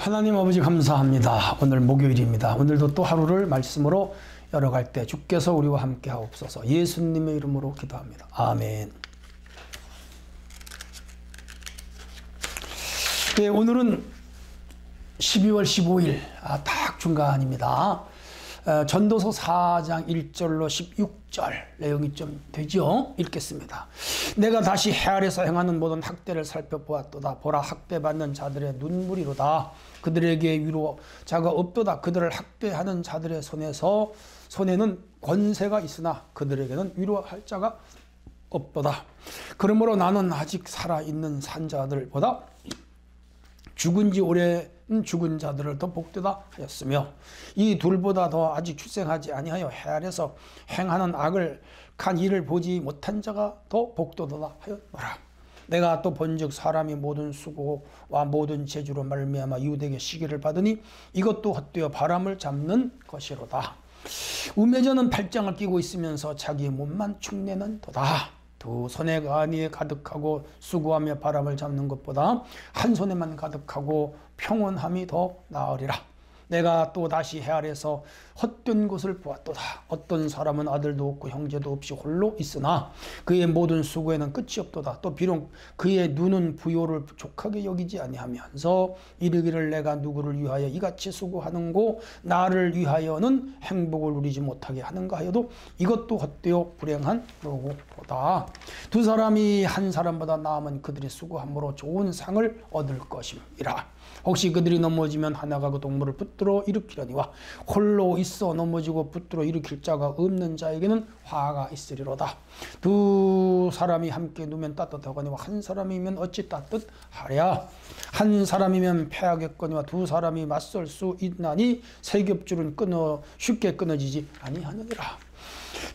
하나님 아버지 감사합니다. 오늘 목요일입니다. 오늘도 또 하루를 말씀으로 열어갈 때 주께서 우리와 함께 하옵소서. 예수님의 이름으로 기도합니다. 아멘. 네, 오늘은 12월 15일 딱 중간입니다. 전도서 4장 1절로 16절 내용이 좀 되죠? 읽겠습니다. 내가 다시 해 아래서 행하는 모든 학대를 살펴보았도다. 보라, 학대받는 자들의 눈물이로다. 그들에게 위로자가 없도다. 그들을 학대하는 자들의 손에는 권세가 있으나 그들에게는 위로할 자가 없도다. 그러므로 나는 아직 살아있는 산자들보다 죽은 지 오랜 죽은 자들을 더 복되다 하였으며 이 둘보다 더 아직 출생하지 아니하여 해 아래서 행하는 악한 일을 보지 못한 자가 더 복되다 하였노라. 내가 또 본즉 사람이 모든 수고와 모든 재주로 말미암아 이웃에게 시기를 받으니 이것도 헛되어 바람을 잡는 것이로다. 우매자는 팔짱을 끼고 있으면서 자기 몸만 축내는 도다. 두 손에 안위에 가득하고 수고하며 바람을 잡는 것보다 한 손에만 가득하고 평온함이 더 나으리라. 내가 또 다시 해 아래서 헛된 곳을 보았도다. 어떤 사람은 아들도 없고 형제도 없이 홀로 있으나 그의 모든 수고에는 끝이 없도다. 또 비록 그의 눈은 부요를 족하게 여기지 아니하면서 이르기를 내가 누구를 위하여 이같이 수고하는고 나를 위하여는 행복을 누리지 못하게 하는가 하여도 이것도 헛되어 불행한 로고보다. 두 사람이 한 사람보다 나으면 그들이 수고함으로 좋은 상을 얻을 것임이라. 혹시 그들이 넘어지면 하나가 그 동물을 붙들어 일으키려니와 홀로 있어 넘어지고 붙들어 일으킬 자가 없는 자에게는 화가 있으리로다. 두 사람이 함께 누면 따뜻하거니와 한 사람이면 어찌 따뜻하랴. 한 사람이면 패하겠거니와 두 사람이 맞설 수 있나니 세 겹줄은 쉽게 끊어지지 아니하느니라.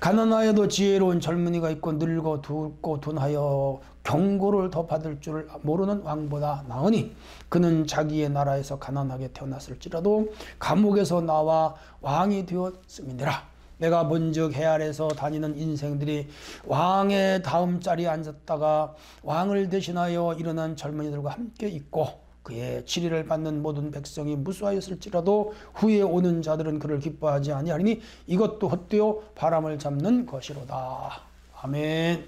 가난하여도 지혜로운 젊은이가 있고 늙어 늙고 둔하여 경고를 더 받을 줄 모르는 왕보다 나으니 그는 자기의 나라에서 가난하게 태어났을지라도 감옥에서 나와 왕이 되었음이니라. 내가 본즉 해 아래서 다니는 인생들이 왕의 다음 자리에 앉았다가 왕을 대신하여 일어난 젊은이들과 함께 있고 그의 치리를 받는 모든 백성이 무수하였을지라도 후에 오는 자들은 그를 기뻐하지 아니하리니 이것도 헛되어 바람을 잡는 것이로다. 아멘.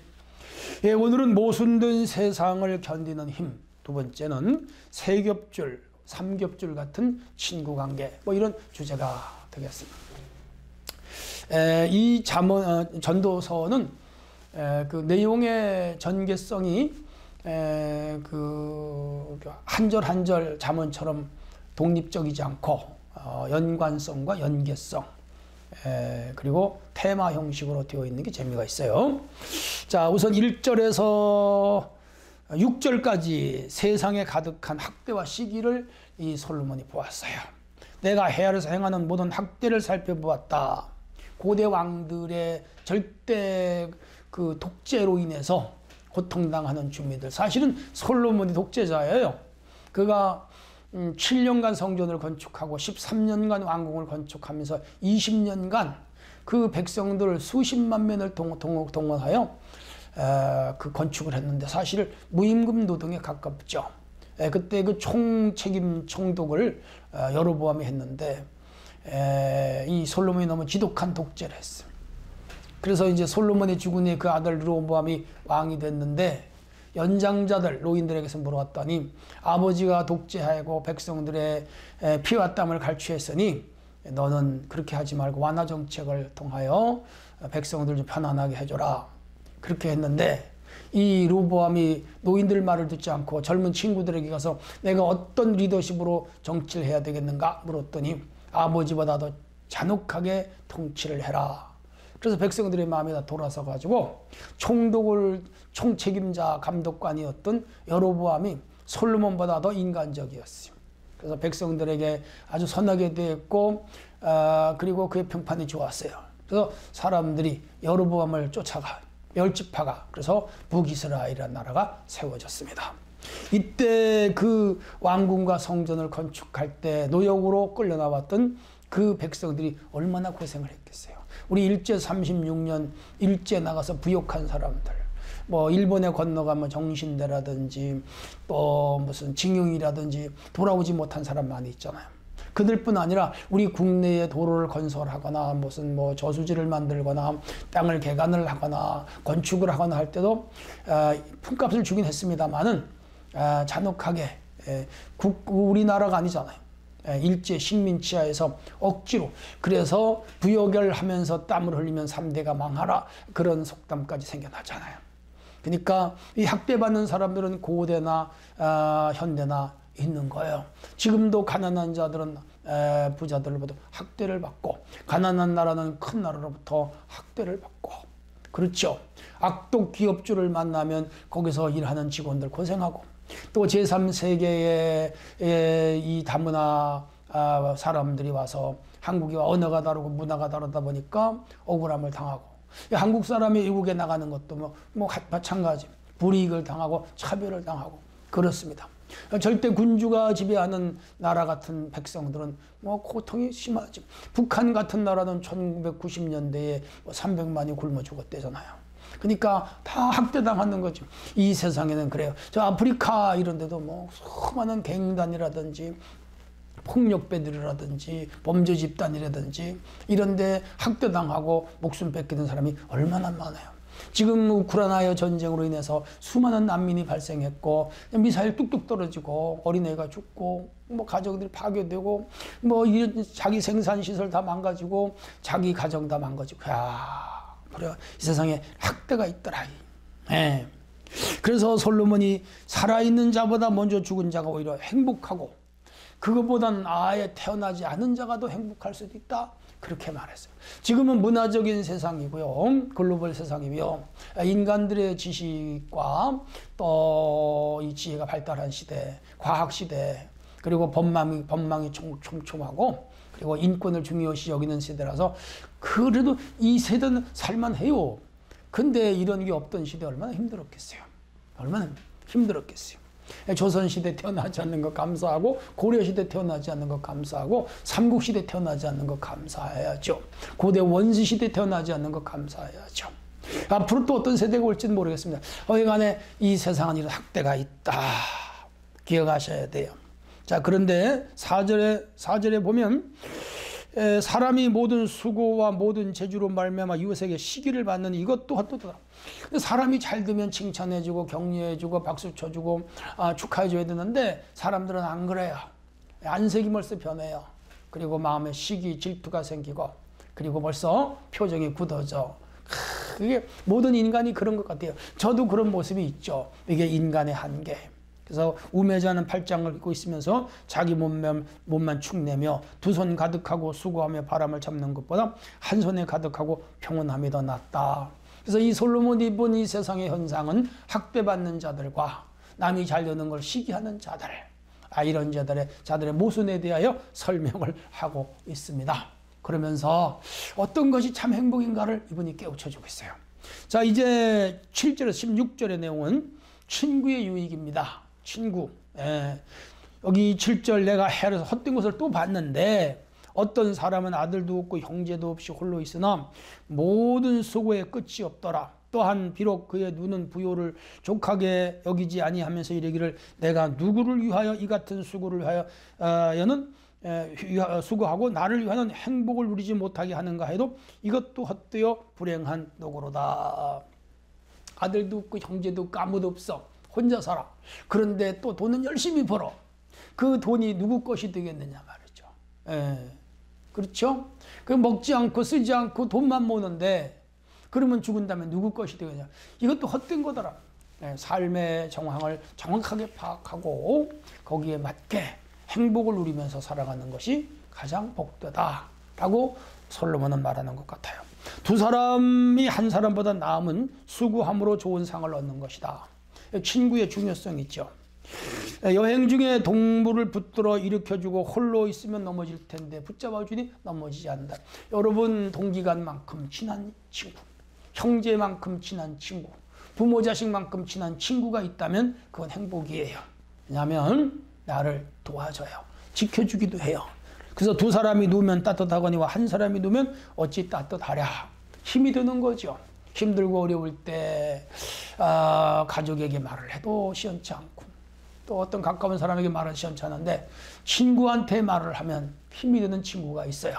예, 오늘은 모순된 세상을 견디는 힘, 두 번째는 세 겹줄, 삼겹줄 같은 친구 관계, 이런 주제가 되겠습니다. 이 전도서는 그 내용의 전개성이 한 절 한 절 잠언처럼 독립적이지 않고 연관성과 연계성 그리고 테마 형식으로 되어 있는 게 재미가 있어요. 자, 우선 1절에서 6절까지 세상에 가득한 학대와 시기를 이 솔로몬이 보았어요. 내가 해 아래서 행하는 모든 학대를 살펴보았다. 고대 왕들의 절대 그 독재로 인해서 고통당하는 주민들. 사실은 솔로몬이 독재자예요. 그가 7년간 성전을 건축하고 13년간 왕궁을 건축하면서 20년간 그 백성들을 수십만 명을 동원하여 그 건축을 했는데 사실 무임금 노동에 가깝죠. 그때 그 총책임 총독을 여로보암이 했는데 이 솔로몬이 너무 지독한 독재를 했어요. 그래서 이제 솔로몬이 죽은 후에 그 아들 르호보암이 왕이 됐는데 연장자들 노인들에게서 물어왔더니 아버지가 독재하고 백성들의 피와 땀을 갈취했으니 너는 그렇게 하지 말고 완화 정책을 통하여 백성들 좀 편안하게 해줘라. 그렇게 했는데 이 르호보암이 노인들 말을 듣지 않고 젊은 친구들에게 가서 내가 어떤 리더십으로 정치를 해야 되겠는가 물었더니 아버지보다 더 잔혹하게 통치를 해라. 그래서 백성들의 마음에 다 돌아서 가지고 총책임자 감독관이었던 여로보암이 솔로몬보다 더 인간적이었어요. 그래서 백성들에게 아주 선하게 대했고 그리고 그의 평판이 좋았어요. 그래서 사람들이 여로보암을 쫓아가 멸집하가 그래서 북이스라엘이라는 나라가 세워졌습니다. 이때 그 왕궁과 성전을 건축할 때 노역으로 끌려나왔던 그 백성들이 얼마나 고생을 했겠어요. 우리 일제 36년 일제 나가서 부역한 사람들, 뭐 일본에 건너가면 정신대라든지 또 무슨 징용이라든지 돌아오지 못한 사람 많이 있잖아요. 그들뿐 아니라 우리 국내에 도로를 건설하거나 무슨 뭐 저수지를 만들거나 땅을 개간을 하거나 건축을 하거나 할 때도 품값을 주긴 했습니다만은 잔혹하게 우리나라가 아니잖아요. 일제 식민지하에서 억지로, 그래서 부여결 하면서 땀을 흘리면 3대가 망하라, 그런 속담까지 생겨나잖아요. 그러니까 이 학대받는 사람들은 고대나 현대나 있는 거예요. 지금도 가난한 자들은 부자들로부터 학대를 받고, 가난한 나라는 큰 나라로부터 학대를 받고, 그렇죠. 악독 기업주를 만나면 거기서 일하는 직원들 고생하고, 또 제3세계의 이 다문화 사람들이 와서 한국이 언어가 다르고 문화가 다르다 보니까 억울함을 당하고, 한국 사람이 외국에 나가는 것도 뭐 마찬가지, 불이익을 당하고 차별을 당하고 그렇습니다. 절대 군주가 지배하는 나라 같은 백성들은 뭐 고통이 심하지. 북한 같은 나라는 1990년대에 300만이 굶어 죽었대잖아요. 그러니까 다 학대당하는 거죠. 이 세상에는 그래요. 저 아프리카 이런 데도 뭐 수많은 갱단이라든지 폭력배들이라든지 범죄 집단이라든지 이런 데 학대당하고 목숨 뺏기는 사람이 얼마나 많아요. 지금 우크라이나 전쟁으로 인해서 수많은 난민이 발생했고, 미사일 뚝뚝 떨어지고 어린애가 죽고 뭐 가정들이 파괴되고 뭐 자기 생산시설 다 망가지고 자기 가정 다 망가지고, 그래, 이 세상에 학대가 있더라. 예. 그래서 솔로몬이 살아있는 자보다 먼저 죽은 자가 오히려 행복하고, 그것보다는 아예 태어나지 않은 자가 더 행복할 수도 있다, 그렇게 말했어요. 지금은 문화적인 세상이고요, 글로벌 세상이고요, 인간들의 지식과 또 이 지혜가 발달한 시대, 과학 시대, 그리고 법망이 촘촘하고, 그리고 인권을 중요시 여기는 세대라서 그래도 이 세대는 살만해요. 근데 이런 게 없던 시대 얼마나 힘들었겠어요. 얼마나 힘들었겠어요. 조선시대 태어나지 않는 것 감사하고, 고려시대 태어나지 않는 것 감사하고, 삼국시대 태어나지 않는 것 감사해야죠. 고대 원시시대 태어나지 않는 것 감사해야죠. 앞으로 또 어떤 세대가 올지는 모르겠습니다. 어여간에 이 세상은 이런 학대가 있다, 기억하셔야 돼요. 자, 그런데 4절에 보면 사람이 모든 수고와 모든 재주로 말미암아 이웃에게 시기를 받는 이것도 헛되다. 사람이 잘 되면 칭찬해주고 격려해주고 박수 쳐주고 축하해줘야 되는데 사람들은 안 그래요. 안색이 벌써 변해요. 그리고 마음에 시기 질투가 생기고, 그리고 벌써 표정이 굳어져. 그게 모든 인간이 그런 것 같아요. 저도 그런 모습이 있죠. 이게 인간의 한계. 그래서 우매자는 팔짱을 입고 있으면서 자기 몸만 축내며 두 손 가득하고 수고하며 바람을 잡는 것보다 한 손에 가득하고 평온함이 더 낫다. 그래서 이 솔로몬이 본 이 세상의 현상은 학대받는 자들과 남이 잘 되는 걸 시기하는 자들, 이런 자들의 모순에 대하여 설명을 하고 있습니다. 그러면서 어떤 것이 참 행복인가를 이분이 깨우쳐주고 있어요. 자, 이제 7절에서 16절의 내용은 친구의 유익입니다. 친구. 여기 7절, 내가 헤아려서 헛된 것을 또 봤는데 어떤 사람은 아들도 없고 형제도 없이 홀로 있으나 모든 수고에 끝이 없더라. 또한 비록 그의 눈은 부요를 족하게 여기지 아니하면서 이르기를 내가 누구를 위하여 이 같은 수고를 위하여는 수고하고 나를 위하여는 행복을 누리지 못하게 하는가 해도 이것도 헛되어 불행한 노고로다. 아들도 없고 형제도 없고 아무도 없어. 혼자 살아. 그런데 또 돈은 열심히 벌어. 그 돈이 누구 것이 되겠느냐 말이죠. 그렇죠? 그 먹지 않고 쓰지 않고 돈만 모는데 그러면 죽은 다음에 누구 것이 되겠냐. 이것도 헛된 거더라. 삶의 정황을 정확하게 파악하고 거기에 맞게 행복을 누리면서 살아가는 것이 가장 복되다라고 솔로몬은 말하는 것 같아요. 두 사람이 한 사람보다 나음은 수고함으로 좋은 상을 얻는 것이다. 친구의 중요성이 있죠. 여행 중에 동물을 붙들어 일으켜주고 홀로 있으면 넘어질 텐데 붙잡아주니 넘어지지 않는다. 여러분, 동기간만큼 친한 친구, 형제만큼 친한 친구, 부모 자식만큼 친한 친구가 있다면 그건 행복이에요. 왜냐하면 나를 도와줘요. 지켜주기도 해요. 그래서 두 사람이 누우면 따뜻하거니와 한 사람이 누우면 어찌 따뜻하랴. 힘이 드는 거죠. 힘들고 어려울 때 가족에게 말을 해도 시원치 않고 또 어떤 가까운 사람에게 말은 시원치 않은데 친구한테 말을 하면 힘이 되는 친구가 있어요.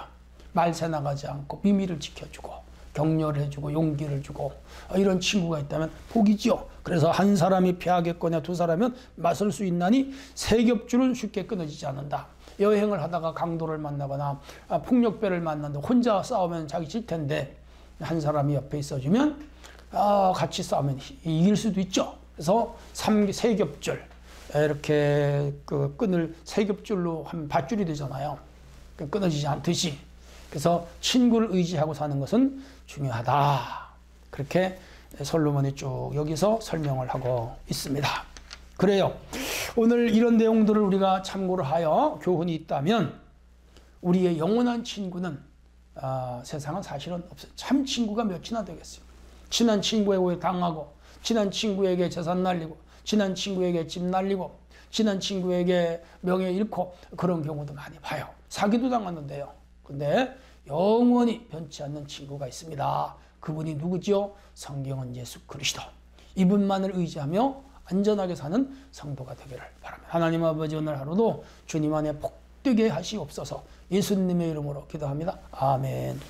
말새 나가지 않고 비밀을 지켜주고 격려를 해주고 용기를 주고 이런 친구가 있다면 복이죠. 그래서 한 사람이 패하겠거냐 두 사람은 맞설 수 있나니 세 겹줄은 쉽게 끊어지지 않는다. 여행을 하다가 강도를 만나거나 폭력배를 만났는데 혼자 싸우면 자기 질 텐데 한 사람이 옆에 있어주면 같이 싸우면 이길 수도 있죠. 그래서 세 겹줄 이렇게 그 끈을 세 겹줄로 하면 밧줄이 되잖아요. 끊어지지 않듯이. 그래서 친구를 의지하고 사는 것은 중요하다. 그렇게 솔로몬이 쭉 여기서 설명을 하고 있습니다. 그래요. 오늘 이런 내용들을 우리가 참고를 하여 교훈이 있다면 우리의 영원한 친구는 세상은 사실은 없어요. 참 친구가 몇이나 되겠어요. 친한 친구에게 당하고 친한 친구에게 재산 날리고 친한 친구에게 집 날리고 친한 친구에게 명예 잃고 그런 경우도 많이 봐요. 사기도 당하는데요. 근데 영원히 변치 않는 친구가 있습니다. 그분이 누구죠? 성경은 예수 그리스도. 이분만을 의지하며 안전하게 사는 성도가 되기를 바랍니다. 하나님 아버지 오늘 하루도 주님 안에 복되게 하시옵소서. 예수님의 이름으로 기도합니다. 아멘.